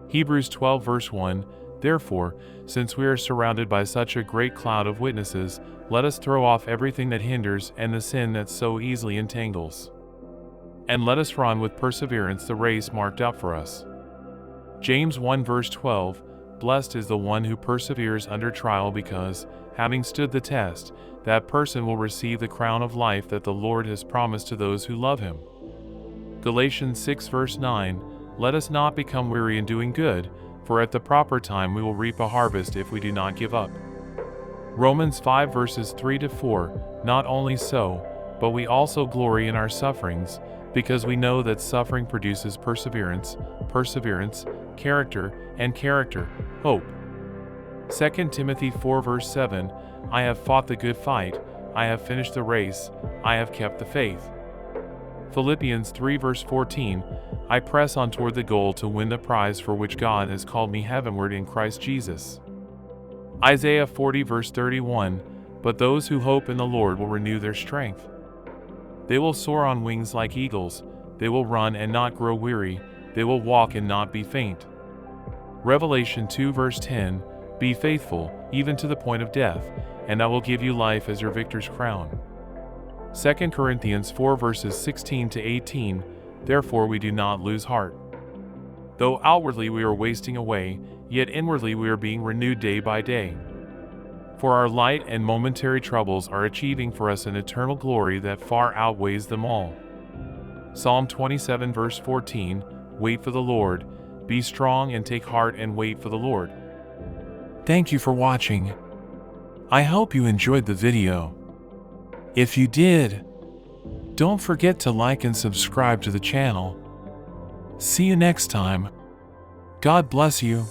Hebrews 12 verse 1, Therefore, since we are surrounded by such a great cloud of witnesses, let us throw off everything that hinders and the sin that so easily entangles. And let us run with perseverance the race marked out for us. James 1 verse 12, Blessed is the one who perseveres under trial because, having stood the test, that person will receive the crown of life that the Lord has promised to those who love him. Galatians 6 verse 9, Let us not become weary in doing good, for at the proper time we will reap a harvest if we do not give up. Romans 5 verses 3 to 4, Not only so, but we also glory in our sufferings, because we know that suffering produces perseverance, character, and character, hope. 2 Timothy 4 verse 7, I have fought the good fight, I have finished the race, I have kept the faith. Philippians 3 verse 14, I press on toward the goal to win the prize for which God has called me heavenward in Christ Jesus. Isaiah 40 verse 31, But those who hope in the Lord will renew their strength. They will soar on wings like eagles, they will run and not grow weary, they will walk and not be faint. Revelation 2 verse 10, Be faithful, even to the point of death, and I will give you life as your victor's crown. 2 Corinthians 4 verses 16 to 18, Therefore we do not lose heart. Though outwardly we are wasting away, yet inwardly we are being renewed day by day. For our light and momentary troubles are achieving for us an eternal glory that far outweighs them all. Psalm 27 verse 14, Wait for the Lord, be strong and take heart and wait for the Lord. Thank you for watching. I hope you enjoyed the video. If you did, don't forget to like and subscribe to the channel. See you next time. God bless you.